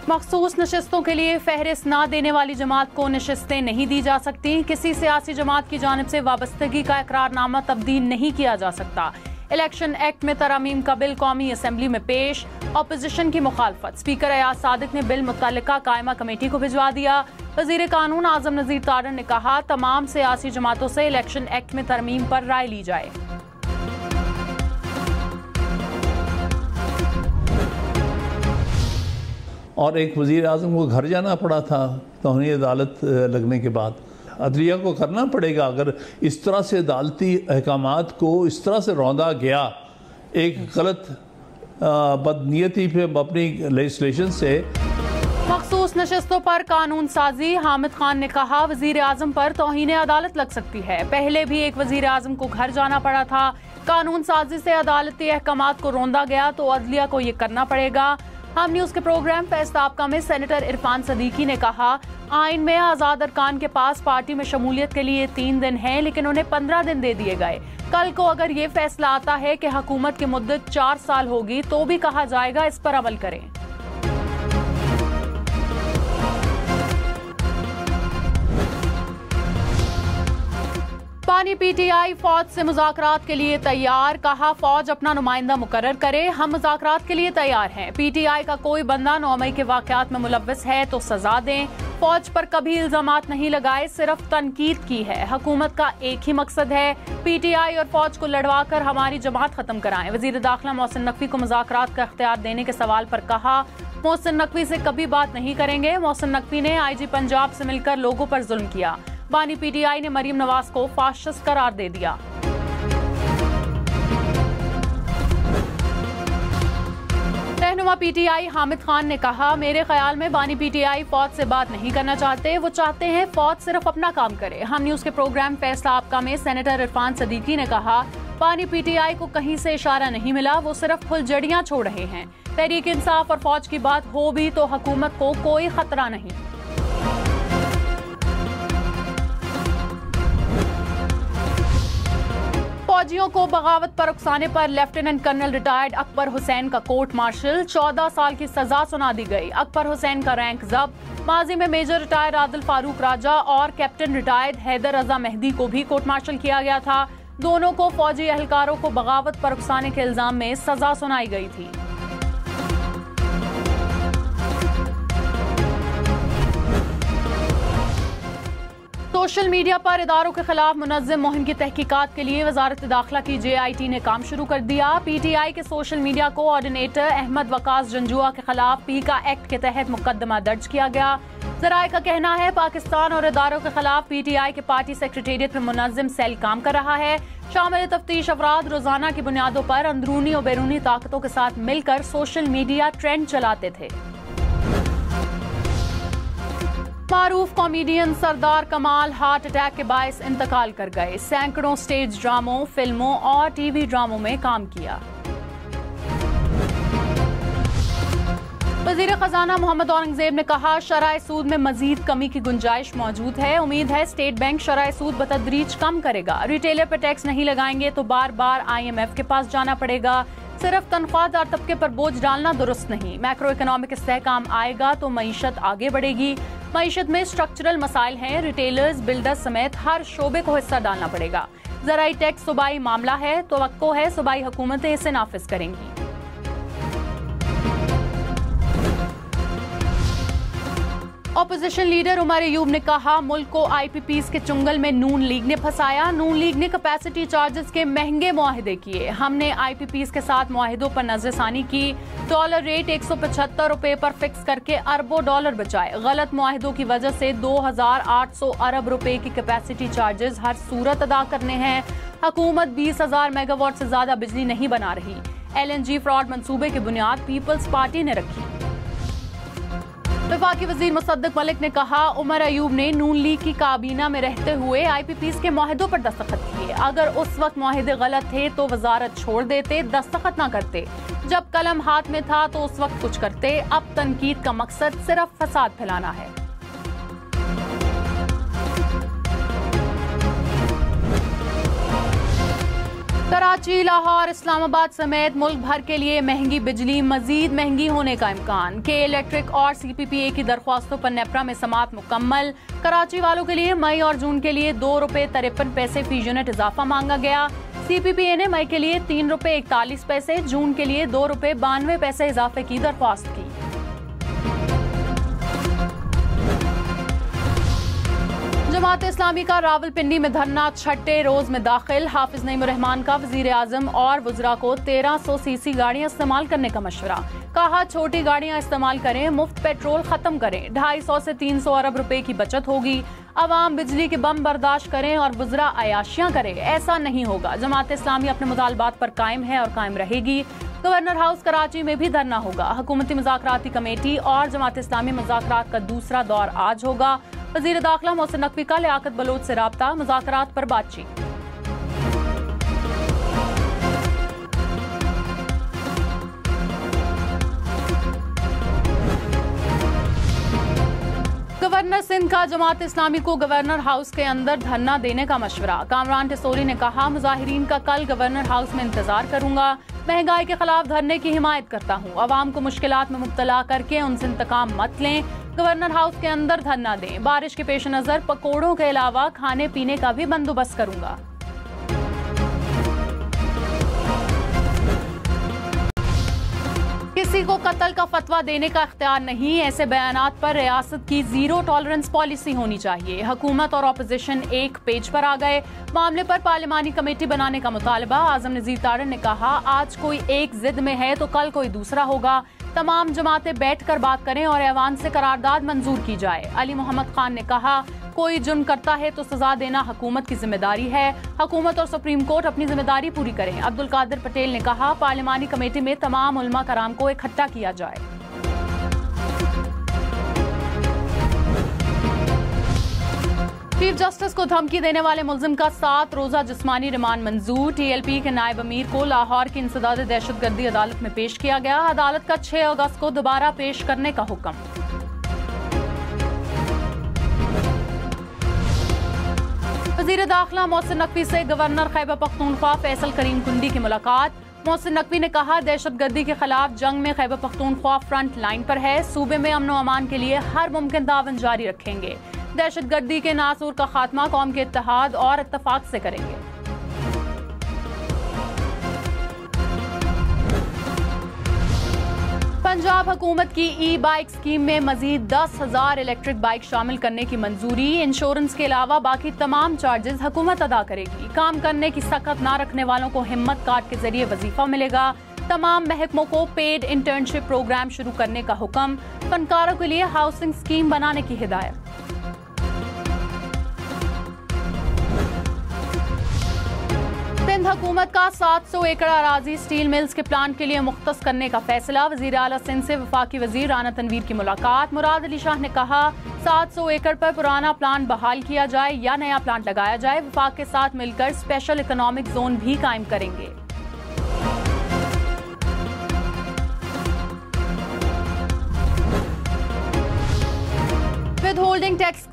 मखसूस नशिस्तों के लिए फहरिस्त ना देने वाली जमात को नशिस्तें नहीं दी जा सकती। किसी सियासी जमात की जानिब से वाबस्तगी का इकरारनामा तब्दील नहीं किया जा सकता। इलेक्शन एक्ट में तरमीम का बिल कौमी असम्बली में पेश, अपोजिशन की मुखालफत। स्पीकर अयाज सादिक ने बिल मुतल्लिका कायमा कमेटी को भिजवा दिया। वजीर कानून आजम नज़ीर तारड़ ने कहा, तमाम सियासी जमातों से इलेक्शन एक्ट में तरमीम पर राय ली जाए। और एक वज़ीर आज़म को घर जाना पड़ा था तौहीन अदालत लगने के बाद। अदलिया को करना पड़ेगा। अगर इस तरह से अदालती अहकामात को इस तरह से रौंदा गया एक गलत बदनीयती पे अपनी लेजिस्लेशन से। मखसूस नशिस्तों पर कानून साजी। हामिद खान ने कहा, वजीर आजम पर तौहीन अदालत लग सकती है। पहले भी एक वजीर आजम को घर जाना पड़ा था। कानून साजी से अदालती अहकामात को रौंदा गया तो अदलिया को ये करना पड़ेगा। हम न्यूज़ के प्रोग्राम फैसला आपका में सेनेटर इरफान सदीकी ने कहा, आइन में आज़ाद अरकान के पास पार्टी में शमूलियत के लिए 3 दिन हैं, लेकिन उन्हें 15 दिन दे दिए गए। कल को अगर ये फैसला आता है कि हुकूमत की मुद्दत 4 साल होगी तो भी कहा जाएगा इस पर अमल करें। पानी पीटीआई फौज से मुज़ाकरात के लिए तैयार। कहा, फौज अपना नुमाइंदा मुकर्रर करे, हम मुज़ाकरात के लिए तैयार हैं। पीटीआई का कोई बंदा 9 मई के वाक़यात में मुलव्वस है तो सजा दें। फौज पर कभी इल्जामात नहीं लगाए, सिर्फ तनकीद की है। हुकूमत का एक ही मकसद है, पीटीआई और फौज को लड़वा कर हमारी जमात खत्म कराएं। वज़ीर दाखिला मोहसिन नकवी को मुज़ाकरात का इख्तियार देने के सवाल पर कहा, मोहसिन नकवी से कभी बात नहीं करेंगे। मोहसिन नकवी ने IG पंजाब से मिलकर लोगों पर जुल्म किया। बानी पीटीआई ने मरीम नवाज को फाशिस्ट करार दे दिया। रहनुमा पीटीआई हामिद खान ने कहा, मेरे ख्याल में बानी पीटीआई फौज से बात नहीं करना चाहते, वो चाहते हैं फौज सिर्फ अपना काम करे। हम न्यूज़ के प्रोग्राम फैसला आपका में सेनेटर इरफान सदीकी ने कहा, बानी पीटीआई को कहीं से इशारा नहीं मिला, वो सिर्फ फुलझड़ियां छोड़ रहे हैं। तहरीक इंसाफ और फौज की बात हो भी तो हुकूमत को कोई खतरा नहीं। फौजियों को बगावत पर उकसाने पर lieutenant colonel retired Akbar Hussain का कोर्ट मार्शल, 14 साल की सजा सुना दी गई। अकबर हुसैन का रैंक जब्त। माजी में मेजर रिटायर्ड आदिल फारूक राजा और कैप्टन रिटायर्ड हैदर रजा मेहदी को भी कोर्ट मार्शल किया गया था। दोनों को फौजी एहलकारों को बगावत पर उकसाने के इल्जाम में सजा सुनाई गई थी। सोशल मीडिया पर इदारों के खिलाफ मुनज़्ज़म मुहिम की तहकीकात के लिए वजारत दाखिला की JIT ने काम शुरू कर दिया। PTI के social media coordinator Ahmad Waqas Janjua के खिलाफ पीका एक्ट के तहत मुकदमा दर्ज किया गया। ज़राए का कहना है, पाकिस्तान और इदारों के खिलाफ PTI के पार्टी सेक्रेटेरिएट में मुनज़्ज़म सेल काम कर रहा है। शामिल तफ्तीश अफराद रोजाना की बुनियादों पर अंदरूनी और बैरूनी ताकतों के साथ मिलकर सोशल मीडिया ट्रेंड चलाते थे। मारूफ कॉमेडियन सरदार कमाल हार्ट अटैक के बायस इंतकाल कर गए। सैकड़ों स्टेज ड्रामों, फिल्मों और TV ड्रामों में काम किया। वज़ीर खजाना मोहम्मद औरंगजेब ने कहा, शरह सूद में मजीद कमी की गुंजाइश मौजूद है। उम्मीद है स्टेट बैंक शरह सूद बतदरीज कम करेगा। रिटेलर पर टैक्स नहीं लगाएंगे तो बार बार IMF के पास जाना पड़ेगा। सिर्फ तनख्वाहदार तबके पर बोझ डालना दुरुस्त नहीं। मैक्रो इकोनॉमिक इस्तेहकाम आएगा तो मईशत आगे बढ़ेगी। मईशत में स्ट्रक्चरल मसाइल हैं, रिटेलर्स, बिल्डर्स समेत हर शोबे को हिस्सा डालना पड़ेगा। ज़राई टैक्स सूबाई मामला है, तवक्को है सूबाई हुकूमतें इसे नाफिज करेंगी। ऑपोजिशन लीडर उमर अयूब ने कहा, मुल्क को IPPs के चुंगल में नून लीग ने फंसाया। नून लीग ने कैपेसिटी चार्जेस के महंगे मुआहदे किए। हमने IPPs के साथ मुआहिदों पर नजरसानी की। डॉलर रेट 175 रुपए पर फिक्स करके अरबों डॉलर बचाए। गलत मुआहिदों की वजह से 2800 अरब रुपए की कैपेसिटी चार्जेस हर सूरत अदा करने हैं। हुकूमत 20,000 मेगावाट से ज्यादा बिजली नहीं बना रही। LNG फ्रॉड मंसूबे की बुनियाद पीपल्स पार्टी ने रखी। वफाकी वजीर मुसद्दक मलिक ने कहा, उमर अयूब ने नून लीग की काबीना में रहते हुए IPPs के मुआहिदों पर दस्तखत किए। अगर उस वक्त मुआहिदे गलत थे तो वजारत छोड़ देते, दस्तखत ना करते। जब कलम हाथ में था तो उस वक्त कुछ करते। अब तनकीद का मकसद सिर्फ फसाद फैलाना है। कराची, लाहौर, इस्लामाबाद समेत मुल्क भर के लिए महंगी बिजली मजीद महंगी होने का इम्कान। के इलेक्ट्रिक और CPPA की दरख्वास्तों पर नेपरा में समाअत मुकम्मल। कराची वालों के लिए मई और जून के लिए ₹2.53 फी यूनिट इजाफा मांगा गया। CPPA ने मई के लिए ₹3.41, जून के लिए ₹2.92 इजाफे की दरख्वास्त की। जमात इस्लामी का रावलपिंडी में धरना छठे रोज में दाखिल। हाफिज नईमुर्रहमान का वजीर आजम और वुज़रा को 1300 CC गाड़ियां इस्तेमाल करने का मशवरा। कहा छोटी गाड़ियां इस्तेमाल करें, मुफ्त पेट्रोल खत्म करें, 250 से 300 अरब रुपए की बचत होगी। अवाम बिजली के बम बर्दाश्त करें और वुज़रा अयाशियां करें, ऐसा नहीं होगा। जमात इस्लामी अपने मुतालबात पर कायम है और कायम रहेगी। गवर्नर हाउस कराची में भी धरना होगा। हुकूमती मुज़ाकराती कमेटी और जमात इस्लामी मुज़ाकरात का दूसरा दौर आज होगा। वज़ीर दाखिला मोहसिन नकवी का लियाकत बलोच से राब्ता, मुज़ाकरात पर बातचीत। गवर्नर सिंध का जमात इस्लामी को गवर्नर हाउस के अंदर धरना देने का मशवरा। कामरान टिसोरी ने कहा मुजाहिरीन का कल गवर्नर हाउस में इंतजार करूंगा। महंगाई के खिलाफ धरने की हिमायत करता हूं। अवाम को मुश्किलात में मुब्तला करके उनसे इंतकाम मत लें। गवर्नर हाउस के अंदर धरना दें। बारिश के पेश नजर पकौड़ों के अलावा खाने पीने का भी बंदोबस्त करूंगा। किसी को कत्ल का फतवा देने का इख्तियार नहीं। ऐसे बयानात पर रियासत की जीरो टॉलरेंस पॉलिसी होनी चाहिए। हुकूमत और अपोजिशन एक पेज पर आ गए। मामले पर पार्लिमानी कमेटी बनाने का मुतालबा। आजम नजीर तारन ने कहा आज कोई एक जिद में है तो कल कोई दूसरा होगा। तमाम जमातें बैठकर बात करें और ऐवान से करारदाद मंजूर की जाए। अली मोहम्मद खान ने कहा कोई जुर्म करता है तो सजा देना हुकूमत की जिम्मेदारी है। हुकूमत और सुप्रीम कोर्ट अपनी जिम्मेदारी पूरी करें। अब्दुल कादिर पटेल ने कहा पार्लिमानी कमेटी में तमाम उलमा कराम को इकट्ठा किया जाए। चीफ जस्टिस को धमकी देने वाले मुल्जिम का 7 रोजा जिस्मानी रिमांड मंजूर। TLP के नायब अमीर को लाहौर की इंसदाद दहशतगर्दी अदालत में पेश किया गया। अदालत का 6 अगस्त को दोबारा पेश करने का हुक्म। वज़ीर दाखिला मोहसिन नकवी से गवर्नर खैबर पख्तूनख्वा फैसल करीम कुंडी की मुलाकात। मोहसिन नकवी ने कहा दहशतगर्दी के खिलाफ जंग में खैबर पख्तूनख्वा फ्रंट लाइन पर है। सूबे में अमन व अमान के लिए हर मुमकिन तावन जारी रखेंगे। दहशतगर्दी के नासूर का खात्मा कौम के इत्तेहाद और इत्तफाक से करेंगे। पंजाब हुकूमत की ई-बाइक स्कीम में मजीद 10,000 इलेक्ट्रिक बाइक शामिल करने की मंजूरी। इंश्योरेंस के अलावा बाकी तमाम चार्जेस हुकूमत अदा करेगी। काम करने की सकत ना रखने वालों को हिम्मत कार्ड के जरिए वजीफा मिलेगा। तमाम महकमों को पेड इंटर्नशिप प्रोग्राम शुरू करने का हुक्म। फनकारों के लिए हाउसिंग स्कीम बनाने की हिदायत। सिंध हुकूमत का 700 एकड़ अराजी स्टील मिल्स के प्लांट के लिए मुख्तस करने का फैसला। वजीर आला सिंध से वफाकी वजीर राना तनवीर की मुलाकात। मुराद अली शाह ने कहा 700 एकड़ पर पुराना प्लांट बहाल किया जाए या नया प्लांट लगाया जाए। वफाक के साथ मिलकर स्पेशल इकोनॉमिक जोन भी कायम करेंगे। विद होल्डिंग टैक्स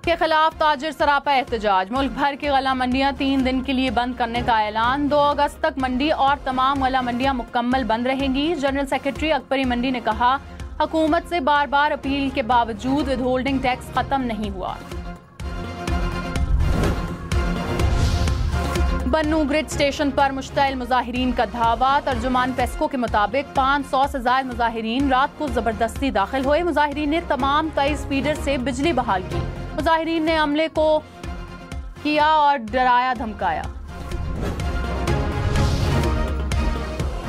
के खिलाफ ताजिर सरापा एहतजाज। मुल्क भर की गला मंडियां 3 दिन के लिए बंद करने का ऐलान। 2 अगस्त तक मंडी और तमाम गला मंडियां मुकम्मल बंद रहेंगी। जनरल सेक्रेटरी अकबरी मंडी ने कहा हुकूमत से बार बार अपील के बावजूद विद होल्डिंग टैक्स खत्म नहीं हुआ। बन्नू ग्रिड स्टेशन पर मुश्तइल मुजाहिरीन का धावा। तर्जुमान पेस्को के मुताबिक 500 से ज्यादा मुजाहिरीन रात को जबरदस्ती दाखिल हुए। मुजाहिरीन ने तमाम 23 फीडर से बिजली बहाल की। मुजाहिरीन ने अमले को किया और डराया धमकाया।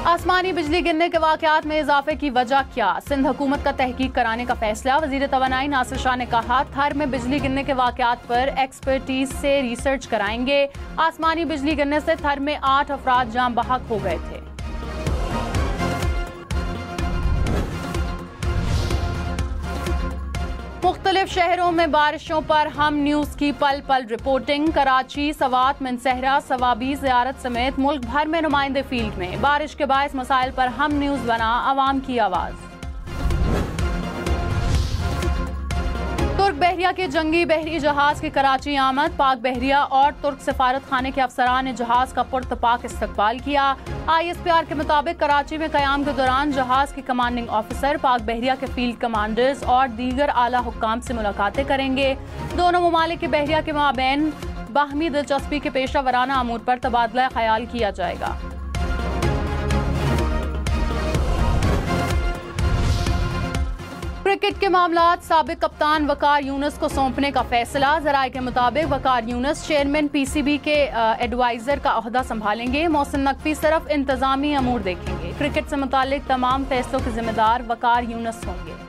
आसमानी बिजली गिरने के वाकयात में इजाफे की वजह क्या? सिंध हुकूमत का तहकीक कराने का फैसला। वजीर तवानाई नासिर शाह ने कहा थर में बिजली गिरने के वाकयात पर एक्सपर्टीज से रिसर्च कराएंगे। आसमानी बिजली गिरने से थर में 8 अफराद जान बहक हो गए थे। मुख्तलिफ शहरों में बारिशों पर हम न्यूज की पल पल रिपोर्टिंग। कराची, सवात, मनसहरा, सवाबी, ज़ियारत समेत मुल्क भर में नुमाइंदे फील्ड में। बारिश के बायस मसाइल पर हम न्यूज बना अवाम की आवाज। तुर्क बहरिया के जंगी बहरी जहाज की कराची आमद। पाक बहरिया और तुर्क सफारत खाने के अफसरान ने जहाज का पुरतपाक इस्तकबाल किया। ISPR के मुताबिक कराची में क़याम के दौरान जहाज के कमांडिंग ऑफिसर पाक बहरिया के फील्ड कमांडर्स और दीगर आला हुक्काम से मुलाकातें करेंगे। दोनों ममालिक के बहरिया के माबैन बाहमी दिलचस्पी के पेशा वराना अमूर पर तबादला ख्याल किया जाएगा। क्रिकेट के मामलात साबिक कप्तान वकार यूनुस को सौंपने का फैसला। जराये के मुताबिक वकार यूनुस चेयरमैन PCB के एडवाइजर का ओहदा संभालेंगे। मोहसिन नकवी सिर्फ इंतजामी अमूर देखेंगे। क्रिकेट से मुतालिक तमाम फैसलों के जिम्मेदार वकार यूनुस होंगे।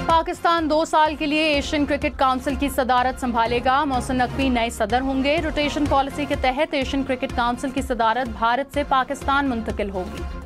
पाकिस्तान 2 साल के लिए एशियन क्रिकेट काउंसिल की सदारत संभालेगा। मोहसिन नकवी नए सदर होंगे। रोटेशन पॉलिसी के तहत एशियन क्रिकेट काउंसिल की सदारत भारत से पाकिस्तान मुंतकिल होगी।